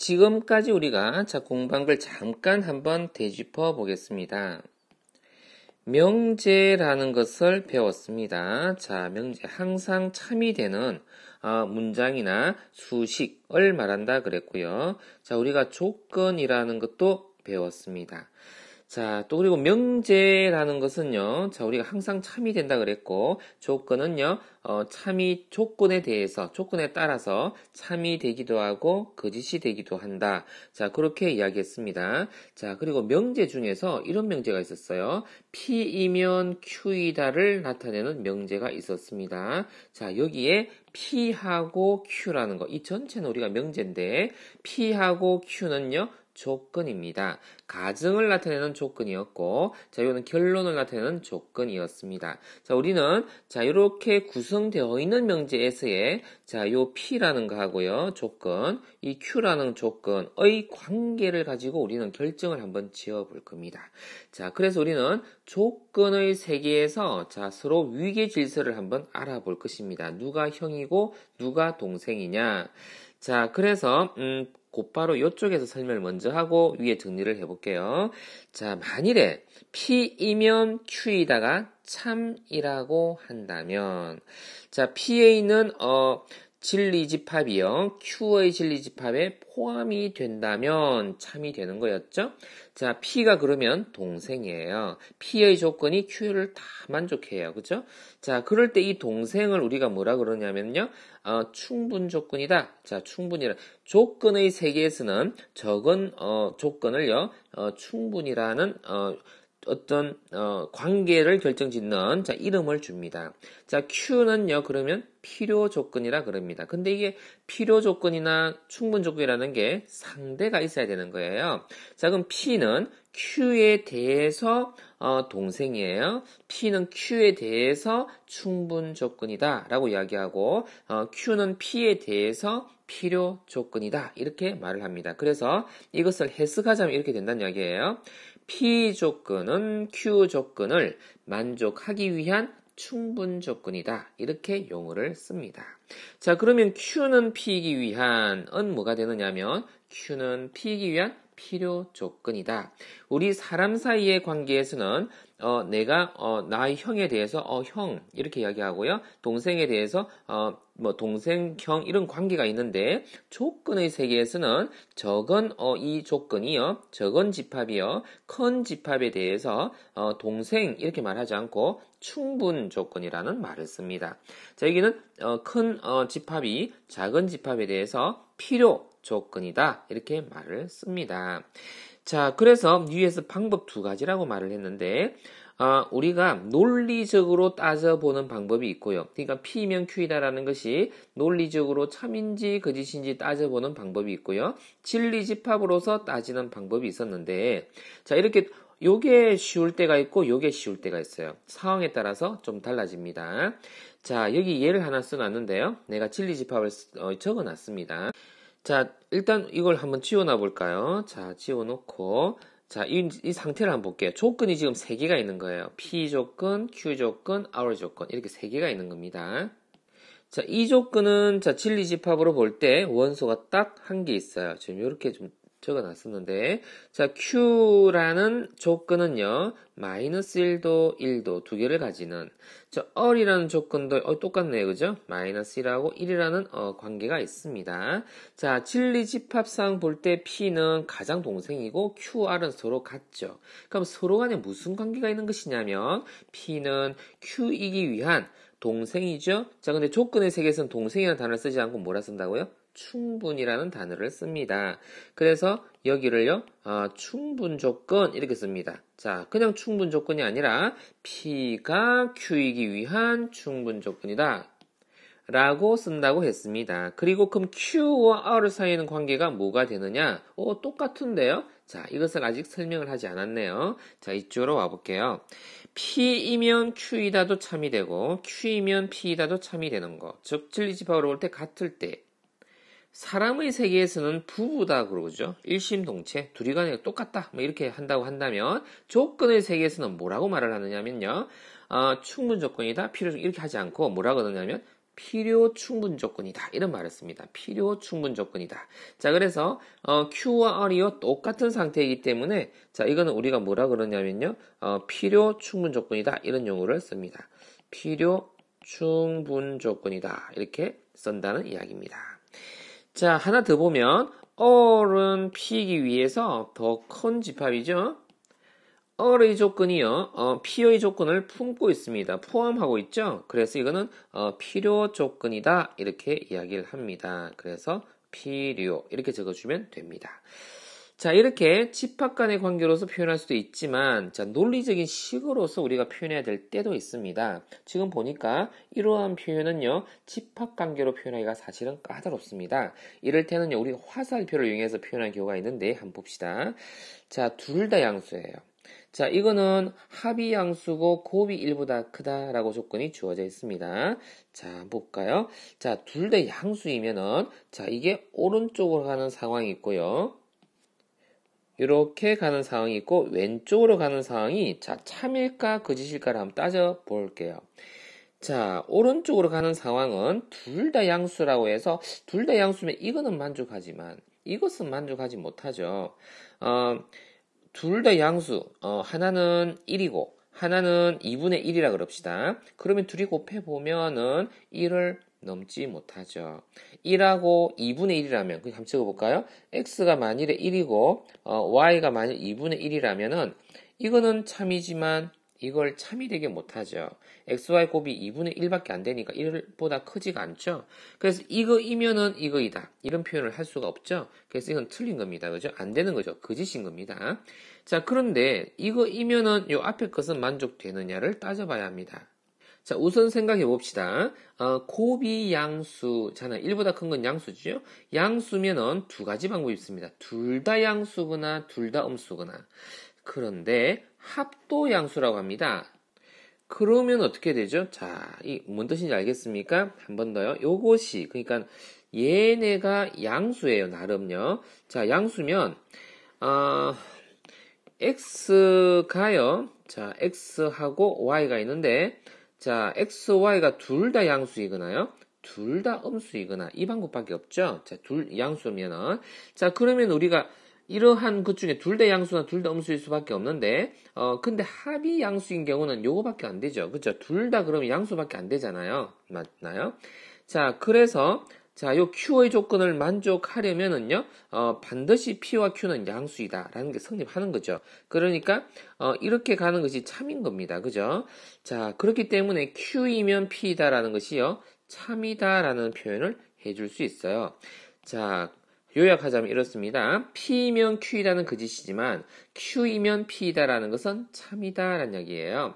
지금까지 우리가 공부한 걸 잠깐 한번 되짚어 보겠습니다. 명제라는 것을 배웠습니다. 명제 항상 참이되는 문장이나 수식을 말한다 그랬고요. 우리가 조건이라는 것도 배웠습니다. 또 그리고 명제라는 것은요, 우리가 항상 참이 된다 그랬고, 조건은요, 참이 조건에 대해서, 조건에 따라서 참이 되기도 하고, 거짓이 되기도 한다. 그렇게 이야기했습니다. 그리고 명제 중에서 이런 명제가 있었어요. P이면 Q이다를 나타내는 명제가 있었습니다. 여기에 P하고 Q라는 거, 이 전체는 우리가 명제인데, P하고 Q는요, 조건입니다. 가정을 나타내는 조건이었고, 이거는 결론을 나타내는 조건이었습니다. 우리는 이렇게 구성되어 있는 명제에서의 요 P라는 거 하고요, 조건, 이 Q라는 조건의 관계를 가지고 우리는 결정을 한번 지어 볼 겁니다. 그래서 우리는 조건의 세계에서 서로 위계 질서를 한번 알아볼 것입니다. 누가 형이고 누가 동생이냐. 그래서 곧바로 이쪽에서 설명을 먼저 하고 위에 정리를 해볼게요. 만일에 P이면 Q이다가 참이라고 한다면, P에 있는 진리집합이요, Q의 진리집합에 포함이 된다면 참이 되는 거였죠. P가 그러면 동생이에요. P의 조건이 Q를 다 만족해요. 그죠? 그럴 때 이 동생을 우리가 뭐라 그러냐면요, 충분 조건이다. 충분이라. 조건의 세계에서는 적은, 조건을요, 충분이라는, 어떤 관계를 결정짓는 이름을 줍니다. Q는요 그러면 필요 조건이라 그럽니다. 근데 이게 필요 조건이나 충분 조건이라는 게 상대가 있어야 되는 거예요. 그럼 P는 Q에 대해서 동생이에요. P는 Q에 대해서 충분 조건이다 라고 이야기하고, Q는 P에 대해서 필요 조건이다 이렇게 말을 합니다. 그래서 이것을 해석하자면 이렇게 된다는 이야기예요. P 조건은 Q 조건을 만족하기 위한 충분 조건이다. 이렇게 용어를 씁니다. 그러면 Q는 P이기 위한은 뭐가 되느냐면, Q는 P이기 위한 필요 조건이다. 우리 사람 사이의 관계에서는 내가 나의 형에 대해서 형 이렇게 이야기하고요. 동생에 대해서 동생, 형 이런 관계가 있는데, 조건의 세계에서는 적은 이 조건이요, 적은 집합이요, 큰 집합에 대해서 동생 이렇게 말하지 않고 충분 조건이라는 말을 씁니다. 여기는 큰 집합이 작은 집합에 대해서 필요 조건이다 이렇게 말을 씁니다. 그래서 위에서 방법 두 가지라고 말을 했는데, 우리가 논리적으로 따져보는 방법이 있고요. 그러니까 P면 Q이다라는 것이 논리적으로 참인지 거짓인지 따져보는 방법이 있고요. 진리집합으로서 따지는 방법이 있었는데, 이렇게 요게 쉬울 때가 있고 요게 쉬울 때가 있어요. 상황에 따라서 좀 달라집니다. 여기 예를 하나 써놨는데요. 내가 진리집합을 적어놨습니다. 일단 이걸 한번 지워놔 볼까요? 지워놓고, 이 상태를 한번 볼게요. 조건이 지금 3개가 있는 거예요. P 조건, Q 조건, R 조건. 이렇게 3개가 있는 겁니다. 이 조건은, 진리집합으로 볼 때 원소가 딱 한 개 있어요. 지금 이렇게 좀 적어놨었는데, Q라는 조건은요, -1도, 1도 두 개를 가지는, R이라는 조건도 똑같네요. 그죠? -1하고 1이라는 관계가 있습니다. 진리집합상 볼 때 P는 가장 동생이고 QR은 서로 같죠. 그럼 서로 간에 무슨 관계가 있는 것이냐면, P는 Q이기 위한 동생이죠. 근데 조건의 세계에서는 동생이라는 단어를 쓰지 않고 뭐라 쓴다고요? 충분이라는 단어를 씁니다. 그래서 여기를요, 충분 조건 이렇게 씁니다. 그냥 충분 조건이 아니라 P가 Q이기 위한 충분 조건이다 라고 쓴다고 했습니다. 그리고 그럼 Q와 R 사이에는 관계가 뭐가 되느냐? 똑같은데요? 이것을 아직 설명을 하지 않았네요. 이쪽으로 와볼게요. P이면 Q이다도 참이 되고 Q이면 P이다도 참이 되는 거. 즉 진리집합으로 볼 때 같을 때, 사람의 세계에서는 부부다 그러죠. 일심동체, 둘이 간에 똑같다 이렇게 한다고 한다면, 조건의 세계에서는 뭐라고 말을 하느냐면요, 충분 조건이다, 필요 이렇게 하지 않고 뭐라고 하느냐면 필요 충분 조건이다. 이런 말을 씁니다. 필요 충분 조건이다. 자, 그래서 Q와 R이요 똑같은 상태이기 때문에 자, 이거는 우리가 뭐라 그러냐면요. 필요 충분 조건이다. 이런 용어를 씁니다. 필요 충분 조건이다. 이렇게 쓴다는 이야기입니다. 자, 하나 더 보면 R은 P이기 위해서 더 큰 집합이죠. R의 조건이요, P의 조건을 품고 있습니다. 포함하고 있죠? 그래서 이거는, 필요 조건이다. 이렇게 이야기를 합니다. 그래서 필요. 이렇게 적어주면 됩니다. 자, 이렇게 집합 간의 관계로서 표현할 수도 있지만, 자, 논리적인 식으로서 우리가 표현해야 될 때도 있습니다. 지금 보니까 이러한 표현은요, 집합 관계로 표현하기가 사실은 까다롭습니다. 이럴 때는요, 우리가 화살표를 이용해서 표현할 경우가 있는데, 한번 봅시다. 자, 둘 다 양수예요. 자, 이거는 합이 양수고 곱이 1보다 크다라고 조건이 주어져 있습니다. 자, 볼까요? 자, 둘 다 양수이면은, 자, 이게 오른쪽으로 가는 상황이 있고요. 이렇게 가는 상황이 있고, 왼쪽으로 가는 상황이, 자, 참일까, 거짓일까를 한번 따져 볼게요. 자, 오른쪽으로 가는 상황은 둘 다 양수라고 해서, 둘 다 양수면 이거는 만족하지만, 이것은 만족하지 못하죠. 둘 다 양수, 하나는 1이고, 하나는 2분의 1이라 그럽시다. 그러면 둘이 곱해보면은 1을 넘지 못하죠. 1하고 2분의 1이라면, 한번 적어볼까요? x가 만일에 1이고, y가 만일 2분의 1이라면은, 이거는 참이지만, 이걸 참이 되게 못하죠. xy 곱이 2분의 1밖에 안 되니까 1보다 크지가 않죠. 그래서 이거이면은 이거이다. 이런 표현을 할 수가 없죠. 그래서 이건 틀린 겁니다. 그죠? 안 되는 거죠. 거짓인 겁니다. 자, 그런데 이거이면은 요 앞에 것은 만족되느냐를 따져봐야 합니다. 자, 우선 생각해 봅시다. 곱이 양수잖아요. 1보다 큰 건 양수죠. 양수면은 두 가지 방법이 있습니다. 둘 다 양수거나 둘 다 음수거나. 그런데 합도 양수라고 합니다. 그러면 어떻게 되죠? 자, 이 뭔 뜻인지 알겠습니까? 한 번 더요. 요것이 그러니까 얘네가 양수예요, 나름요. 자, 양수면 x가요. 자, x하고 y가 있는데 자, x, y가 둘 다 양수이거나요. 둘 다 음수이거나 이 방법밖에 없죠. 자, 둘 양수면은 자, 그러면 우리가 이러한 것 중에 둘 다 양수나 둘 다 음수일 수밖에 없는데, 근데 합이 양수인 경우는 요거밖에 안 되죠. 그죠? 둘 다 그러면 양수밖에 안 되잖아요. 맞나요? 자, 그래서, 자, 요 Q의 조건을 만족하려면은요, 반드시 P와 Q는 양수이다라는 게 성립하는 거죠. 그러니까, 이렇게 가는 것이 참인 겁니다. 그죠? 자, 그렇기 때문에 Q이면 P이다라는 것이요, 참이다라는 표현을 해줄 수 있어요. 자, 요약하자면 이렇습니다. P이면 Q이다는 거짓이지만 Q이면 P이다라는 것은 참이다라는 이야기예요.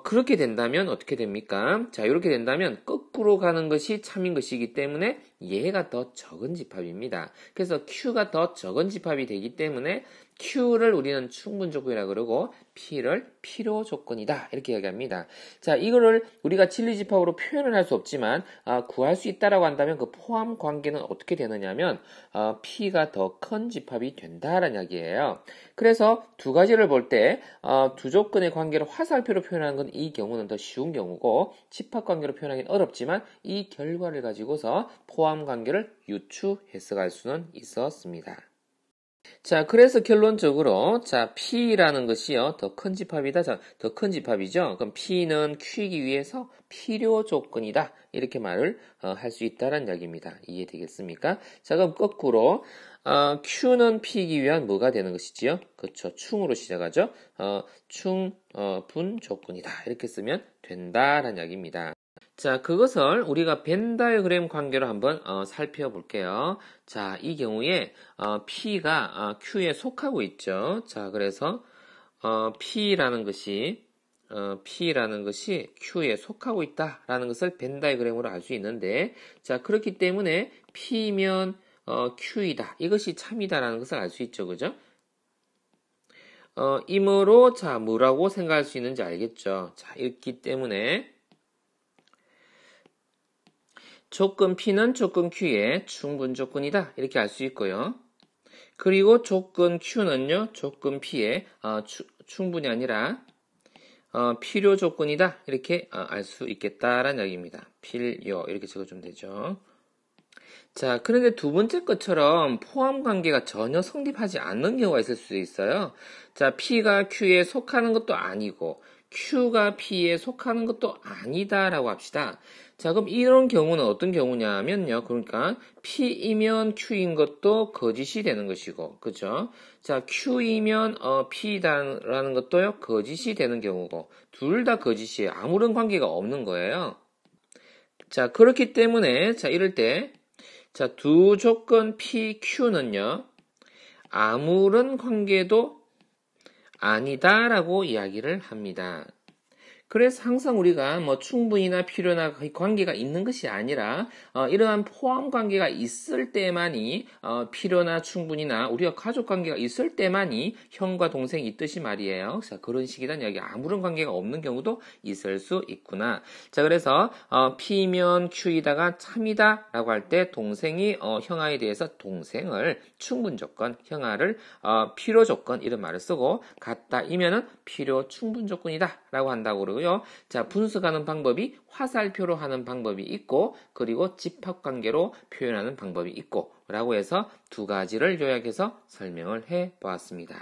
그렇게 된다면 어떻게 됩니까? 자, 이렇게 된다면 거꾸로 가는 것이 참인 것이기 때문에 얘가 더 적은 집합입니다. 그래서 Q가 더 적은 집합이 되기 때문에 Q를 우리는 충분 조건이라 그러고 P를 필요 조건이다. 이렇게 이야기합니다. 자, 이거를 우리가 진리 집합으로 표현을 할 수 없지만 구할 수 있다라고 한다면 그 포함 관계는 어떻게 되느냐면 P가 더 큰 집합이 된다라는 이야기예요. 그래서 두 가지를 볼 때 두 조건의 관계를 화살표로 표현하는 건 이 경우는 더 쉬운 경우고 집합 관계로 표현하기는 어렵지만 이 결과를 가지고서 포함 관계를 유추해서 갈 수는 있었습니다. 자, 그래서 결론적으로, 자, P라는 것이요, 더 큰 집합이다. 자, 더 큰 집합이죠. 그럼 P는 Q이기 위해서 필요 조건이다. 이렇게 말을 할 수 있다는 이야기입니다. 이해되겠습니까? 자, 그럼 거꾸로, Q는 P이기 위한 뭐가 되는 것이지요? 그렇죠. 충으로 시작하죠. 충분 조건이다. 이렇게 쓰면 된다라는 이야기입니다. 자, 그것을 우리가 벤 다이어그램 관계로 한번 살펴볼게요. 자, 이 경우에 P가 Q에 속하고 있죠. 자, 그래서 P라는 것이 Q에 속하고 있다라는 것을 벤 다이어그램으로 알 수 있는데, 자, 그렇기 때문에 P면 Q이다. 이것이 참이다라는 것을 알 수 있죠. 그죠? 이므로 자, 뭐라고 생각할 수 있는지 알겠죠? 자, 있기 때문에 조건 P는 조건 Q의 충분 조건이다. 이렇게 알 수 있고요. 그리고 조건 Q는요, 조건 P의 충분이 아니라 필요 조건이다. 이렇게 알 수 있겠다라는 이야기입니다. 필요 이렇게 적어주면 되죠. 자, 그런데 두 번째 것처럼 포함 관계가 전혀 성립하지 않는 경우가 있을 수 있어요. 자, P가 Q에 속하는 것도 아니고 Q가 P에 속하는 것도 아니다라고 합시다. 자, 그럼 이런 경우는 어떤 경우냐면요. 그러니까 P이면 Q인 것도 거짓이 되는 것이고, 그죠? 자, Q이면 P다라는 것도요, 거짓이 되는 경우고, 둘 다 거짓이에요. 아무런 관계가 없는 거예요. 자, 그렇기 때문에, 자, 이럴 때, 자, 두 조건 PQ는요, 아무런 관계도 아니다라고 이야기를 합니다. 그래서 항상 우리가 뭐 충분이나 필요나 관계가 있는 것이 아니라 이러한 포함 관계가 있을 때만이 필요나 충분이나 우리가 가족 관계가 있을 때만이 형과 동생이 있듯이 말이에요. 자, 그런 식이란 이야기. 아무런 관계가 없는 경우도 있을 수 있구나. 자, 그래서 P면 Q이다가 참이다라고 할 때 동생이 형아에 대해서 동생을 충분 조건, 형아를 필요 조건 이런 말을 쓰고 같다이면은 필요 충분 조건이다라고 한다고 그러고요. 자, 분석하는 방법이 화살표로 하는 방법이 있고 그리고 집합관계로 표현하는 방법이 있고 라고 해서 두 가지를 요약해서 설명을 해 보았습니다.